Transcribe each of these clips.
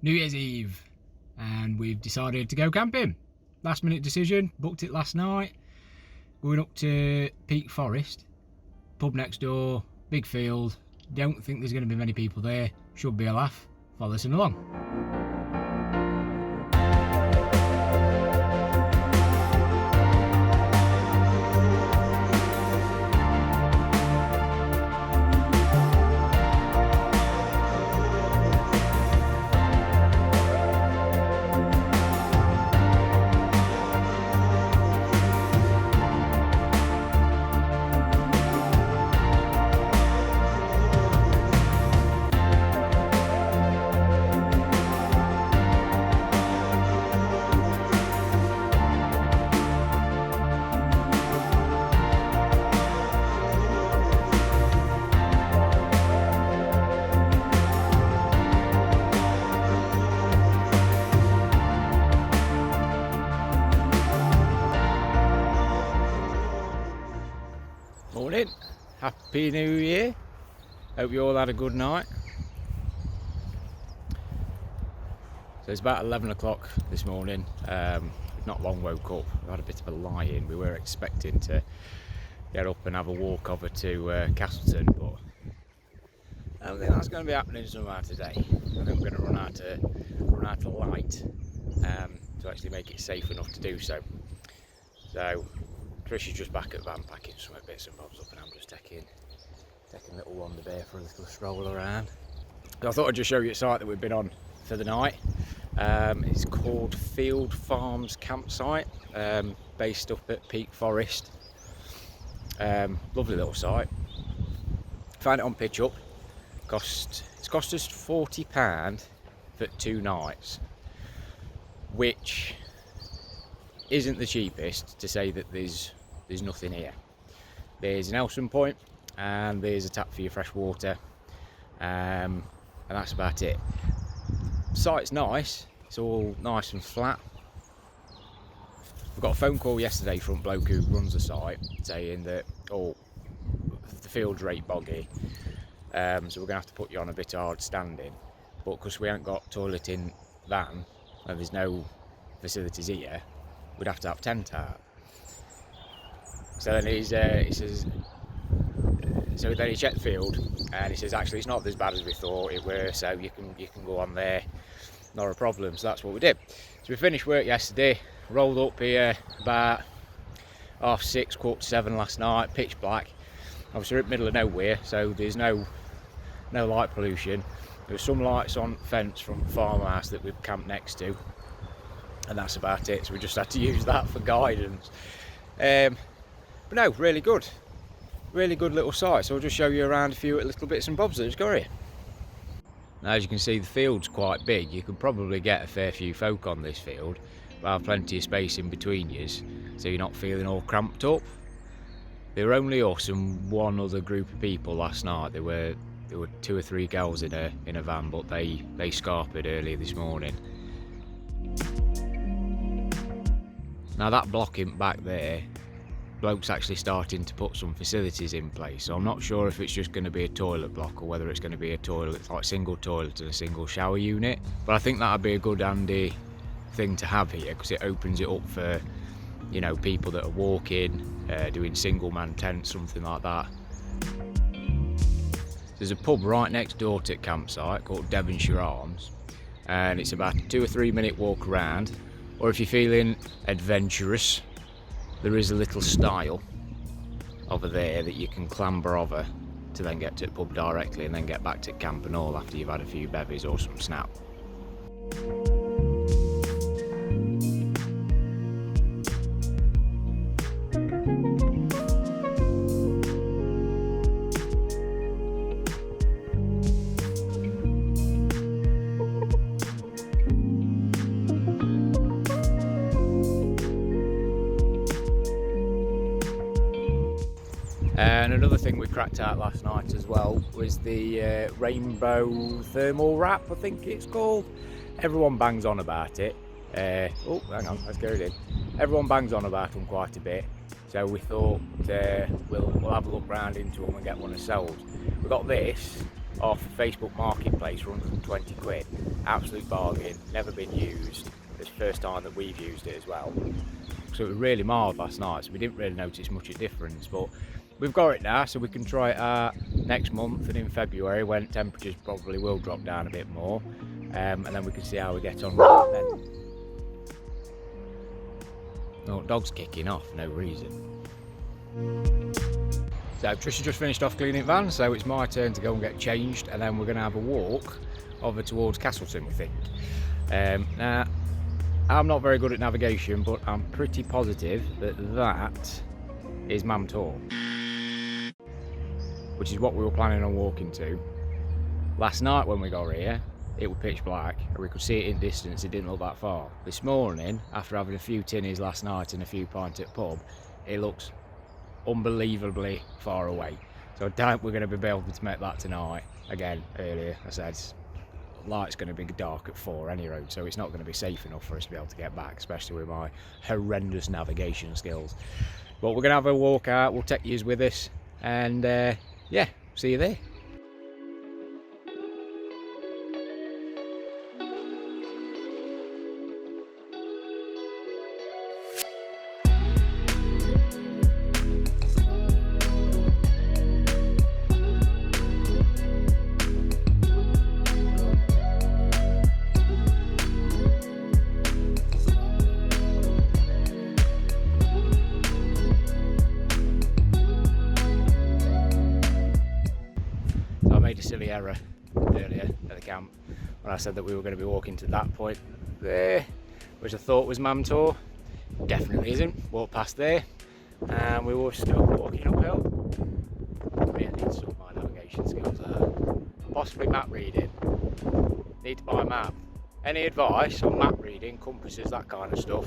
New Year's Eve, and we've decided to go camping. Last minute decision, booked it last night. Going up to Peak Forest, pub next door, big field. Don't think there's going to be many people there. Should be a laugh. Follow us along. Morning, Happy New Year. Hope you all had a good night. So it's about 11 o'clock this morning. We've not long woke up. We had a bit of a lie-in. We were expecting to get up and have a walk over to Castleton, but I don't think that's going to be happening somehow today. I think we're going to run out of light to actually make it safe enough to do so. So Trish is just back at the van packing some bits and bobs up, and I'm just taking little Wanda Bear for a little stroll around. So I thought I'd just show you a site that we've been on for the night. It's called Field Farms Campsite, based up at Peak Forest. Lovely little site. Found it on Pitch Up. It's cost us £40 for 2 nights, which isn't the cheapest, to say that there's nothing here. There's an Elson Point and there's a tap for your fresh water, and that's about it. The site's nice, it's all nice and flat. We got a phone call yesterday from a bloke who runs the site saying that the field's right boggy, so we're gonna have to put you on a bit of hard standing, but because we haven't got toilet in van and there's no facilities here, we'd have to have tent out. So then he says, so then he checked the field and he says, actually it's not as bad as we thought it were, so you can go on there, not a problem. So that's what we did. So we finished work yesterday, rolled up here about 6:30, 7:15 last night, pitch black. Obviously we're in the middle of nowhere, so there's no light pollution. There was some lights on the fence from the farmhouse that we've camped next to, and that's about it. So we just had to use that for guidance. But no, really good little site. So I'll just show you around a few little bits and bobs that just got here. Now, as you can see, the field's quite big. You could probably get a fair few folk on this field, but have plenty of space in between you, so you're not feeling all cramped up. There were only us and one other group of people last night. There were 2 or 3 girls in a van, but they scarpered earlier this morning. Now that blocking back there, bloke's actually starting to put some facilities in place, so I'm not sure if it's just going to be a toilet block or whether it's going to be a toilet, like single toilet and a single shower unit. But I think that'd be a good handy thing to have here, because it opens it up for, you know, people that are walking, doing single man tents, something like that. There's a pub right next door to the campsite called Devonshire Arms, and it's about a 2 or 3 minute walk around. Or if you're feeling adventurous, there is a little stile over there that you can clamber over to then get to the pub directly and then get back to camp and all after you've had a few bevies or some snap. And another thing we cracked out last night as well was the rainbow thermal wrap, I think it's called. Everyone bangs on about it. Oh, hang on, let's get it in. Everyone bangs on about them quite a bit, so we thought we'll have a look round into them and get one ourselves. We got this, off Facebook Marketplace for 120 quid. Absolute bargain, never been used. It's the first time that we've used it as well. So it was really mild last night, so we didn't really notice much of a difference, but we've got it now, so we can try it out next month and in February when temperatures probably will drop down a bit more, and then we can see how we get on with it then. Oh, dog's kicking off, no reason. So Tricia just finished off cleaning van, so it's my turn to go and get changed, and then we're going to have a walk over towards Castleton, we think. Now, I'm not very good at navigation, but I'm pretty positive that that is Mam Tor, which is what we were planning on walking to. Last night when we got here, it was pitch black, and we could see it in distance, it didn't look that far. This morning, after having a few tinnies last night and a few pints at pub, it looks unbelievably far away. So I doubt we're going to be able to make that tonight. Again, earlier I said, light's going to be dark at 4 any road, so it's not going to be safe enough for us to be able to get back, especially with my horrendous navigation skills. But we're going to have a walk out, we'll take yous with us, and yeah, see you there. Made a silly error earlier at the camp when I said that we were going to be walking to that point there, which I thought was Mam Tor. Definitely isn't. Walked past there and we were still walking uphill. Really need some of my navigation skills there. Possibly map reading. Need to buy a map. Any advice on map reading, compasses, that kind of stuff,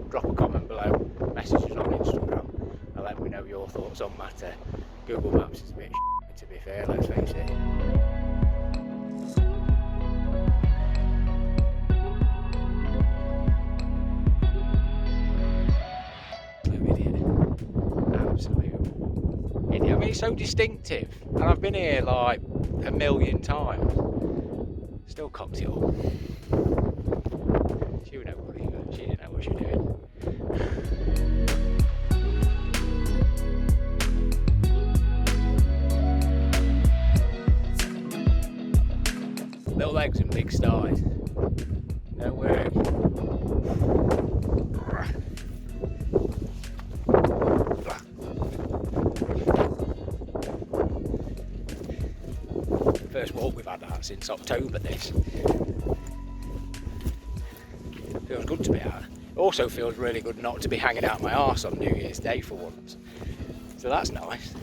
drop a comment below, messages on Instagram, and let me know your thoughts on matter. Google Maps is a bit to be fair, let's face it. Absolute idiot. I mean, it's so distinctive, and I've been here like a million times. Still cocked it up. She didn't know what she was doing. Little legs and big thighs. No way. First walk we've had that since October this. Feels good to be out. Also feels really good not to be hanging out my arse on New Year's Day for once. So that's nice.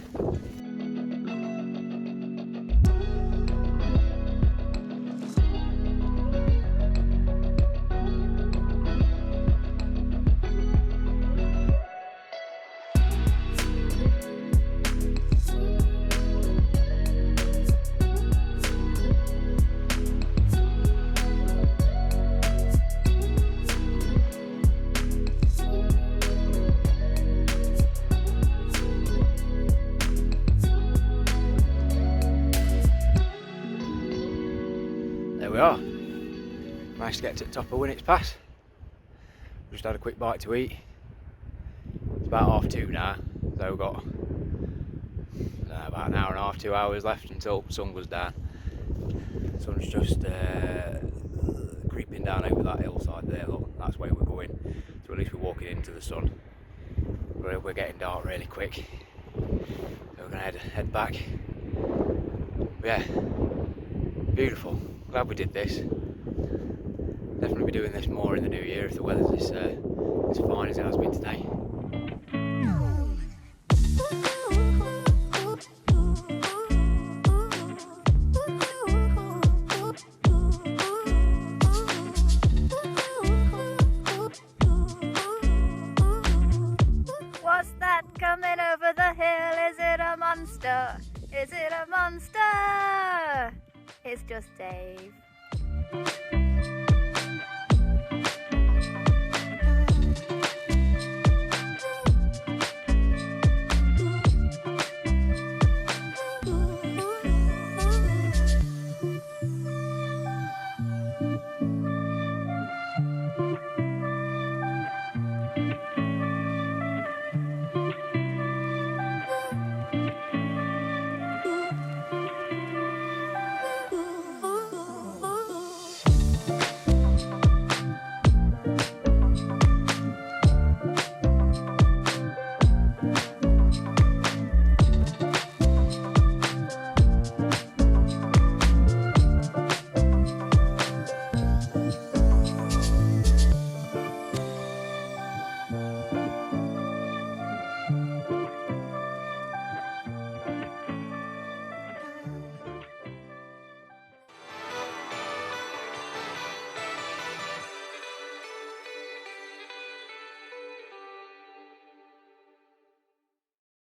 There we are. Managed to get to the top of Winnats Pass. Just had a quick bite to eat. It's about 2:30 now, so we've got about an hour and a half, 2 hours left until the sun goes down. The sun's just creeping down over that hillside there, look, that's where we're going. So at least we're walking into the sun. We're getting dark really quick. So we're going to head back. But yeah, beautiful. Glad we did this. Definitely be doing this more in the new year if the weather's as fine as it has been today. What's that coming over the hill? Is it a monster? Is it a monster? It's just Dave.